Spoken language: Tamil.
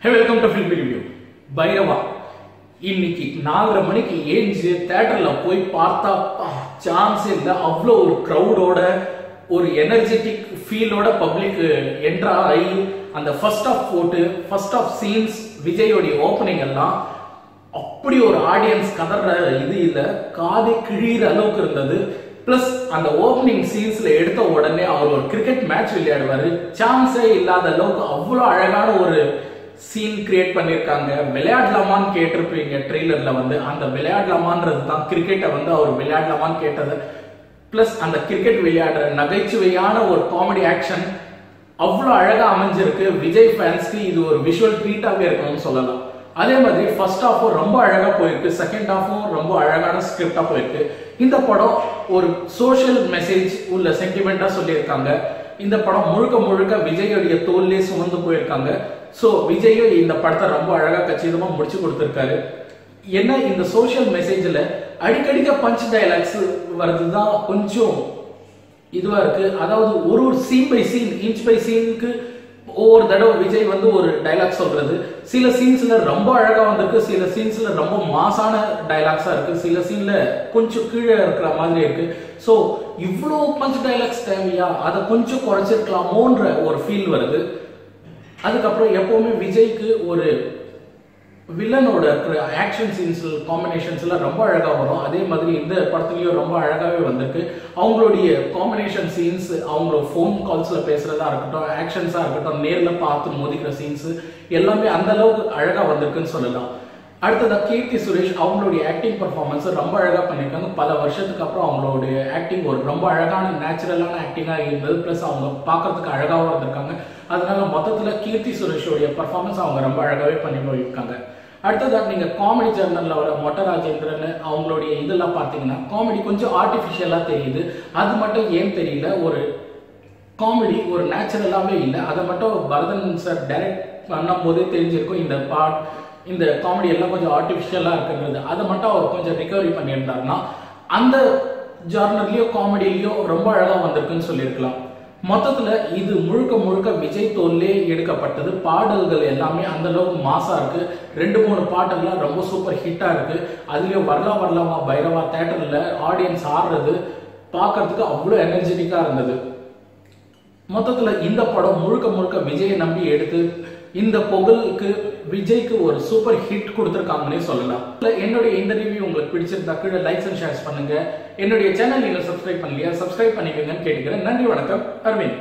Hey, welcome to Film Review. Bairavaa இன்னைக்கு 4:30 மணிக்கு ஏஞ்சி தியேட்டர்ல போய் பார்த்தா சான்ஸ் இல்ல. அவ்வளோ ஒரு கிரௌடோட ஒரு எனர்ஜெட்டிக் ஃபீலோட பப்ளிக் என்ட்ரா ஆகி அந்த ஃபர்ஸ்ட் ஆஃப் போட்டு ஃபர்ஸ்ட் ஆஃப் சீன்ஸ் விஜயோடைய ஓப்பனிங் எல்லாம் அப்படி ஒரு ஆடியன்ஸ் கதற இது இல்ல, காதை கிழிற அளவுக்கு இருந்தது. பிளஸ் அந்த ஓப்பனிங் சீன்ஸ்ல எடுத்த உடனே அவர் ஒரு கிரிக்கெட் மேட்ச் விளையாடுவாரு, சான்ஸே இல்லாத அளவுக்கு அவ்வளோ அழகான ஒரு சீன் கிரியேட் பண்ணிருக்காங்க. விளையாடலாமான்னு கேட்டிருப்பீங்க ட்ரெய்லர்ல அந்த விளையாடலாமான்றது தான் கிரிக்கெட்டை அவர் விளையாடலாமான்னு கேட்டது. பிளஸ் அந்த கிரிக்கெட் விளையாடுற நகைச்சுவையான ஒரு காமெடி ஆக்ஷன் அவ்வளோ அழகா அமைஞ்சிருக்கு. விஜய் ஃபேன்ஸ்க்கு இது ஒரு விஷுவல் ட்ரீட்டாவே இருக்கணும்னு சொல்லலாம். அதே மாதிரி ஃபர்ஸ்ட் ஹாஃபும் ரொம்ப அழகா போயிருக்கு, செகண்ட் ஹாஃபும் ரொம்ப அழகான ஸ்கிரிப்டா போயிருக்கு. இந்த படம் ஒரு சோஷியல் மெசேஜ் உள்ள சென்டிமெண்டா சொல்லியிருக்காங்க. இந்த படம் முழுக்க முழுக்க விஜயோடைய தோல்லே சுமந்து போயிருக்காங்க. சோ விஜயும் இந்த படத்தை ரொம்ப அழகா கச்சிதமா முடிச்சு கொடுத்திருக்காரு. என்ன இந்த சோஷியல் மெசேஜ்ல அடிக்கடிக்க பஞ்ச் டயலாக்ஸ் வருதுதான் கொஞ்சம் இதுவா இருக்கு. அதாவது ஒரு scene by scene, inch by சீனுக்கு ஒவ்வொரு தடவை விஜய் ஒரு டைலாக் சொல்றது. சில சீன்ஸ்ல ரொம்ப அழகா வந்திருக்கு, சில சீன்ஸ்ல ரொம்ப மாசான டைலாக்ஸா இருக்கு, சில சீன்ல கொஞ்சம் கீழே இருக்கிற மாதிரி இருக்கு. சோ இவ்வளோ பஞ்ச் டைலாக்ஸ் தேவையா, அதை கொஞ்சம் குறைச்சிருக்கலாமோன்ற ஒரு ஃபீல் வருது. அதுக்கப்புறம் எப்பவுமே விஜய்க்கு ஒரு வில்லனோட இருக்கிற ஆக்ஷன் சீன்ஸ் காம்பினேஷன்ஸ்ல ரொம்ப அழகா வரும். அதே மாதிரி இந்த படத்துலயும் ரொம்ப அழகாவே வந்திருக்கு. அவங்களுடைய காம்பினேஷன் சீன்ஸ், அவங்களோட ஃபோன் கால்ஸ்ல பேசுறதா இருக்கட்டும், ஆக்ஷன்ஸா இருக்கட்டும், நேர்ல பார்த்து மோதிக்கிற சீன்ஸ் எல்லாமே அந்த அளவுக்கு அழகா வந்திருக்குன்னு சொல்லலாம். அடுத்ததா கீர்த்தி சுரேஷ் அவங்களுடைய ஆக்டிங் பர்ஃபார்மன்ஸ் ரொம்ப அழகா பண்ணியிருக்காங்க. பல வருஷத்துக்கு அப்புறம் அவங்களுடைய ஆக்டிங் ஒரு ரொம்ப அழகான நேச்சுரலான ஆக்டிங்கா இருந்தது. பிளஸ் அவங்க பார்க்கறதுக்கு அழகாவும் இருந்திருக்காங்க. அதனால மொத்தத்துல கீர்த்தி சுரேஷோடைய பர்ஃபார்மன்ஸ் அவங்க ரொம்ப அழகாவே பண்ணி போயிருக்காங்க. அடுத்ததாக நீங்க காமெடி ஜர்னல்ல வர மொட்ட ராஜேந்திரன் அவங்களுடைய இதெல்லாம் பார்த்தீங்கன்னா காமெடி கொஞ்சம் ஆர்டிஃபிஷியலா தெரியுது. அது மட்டும் ஏன் தெரியல, ஒரு காமெடி ஒரு நேச்சுரலாவே இல்லை. அதை மட்டும் பரதன் சார் டைரக்ட் பண்ணும் போதே தெரிஞ்சிருக்கும் இந்த காமெடி எல்லாம் கொஞ்சம் ஆர்டிஃபிஷியலா இருக்குன்றது. அதை மட்டும் அவர் கொஞ்சம் ரிகவரி பண்ணியிருந்தாருன்னா அந்த ஜார்னர்லயோ காமெடியிலயோ ரொம்ப அழகா வந்திருக்குன்னு சொல்லியிருக்கலாம். மொத்தத்துல இது முழுக்க முழுக்க விஜய் தோல்லே எடுக்கப்பட்டது. பாடல்கள் எல்லாமே அந்த அளவுக்கு மாசா இருக்கு. 2-3 பாட்டெல்லாம் ரொம்ப சூப்பர் ஹிட்டா இருக்கு. அதுலயும் வரலாவா பைரவா தியேட்டர்ல ஆடியன்ஸ் ஆடுறது பார்க்கறதுக்கு அவ்வளோ எனர்ஜெட்டிக்கா இருந்தது. மொத்தத்துல இந்த படம் முழுக்க முழுக்க விஜயை நம்பி எடுத்து இந்த பொங்கலுக்கு விஜய்க்கு ஒரு சூப்பர் ஹிட் கொடுத்திருக்காங்கன்னே சொல்லலாம். என்னுடைய இந்த ரிவ்யூ உங்களுக்கு பிடிச்சிருந்தா கீழே லைக்ஸ் அண்ட் ஷேர்ஸ் பண்ணுங்க. என்னுடைய சேனல் நீங்க சப்ஸ்கிரைப் பண்ணலையா, சப்ஸ்கிரைப் பண்ணிக்கங்கன்னு கேட்டுக்கிறேன். நன்றி, வணக்கம். அரவிந்த்.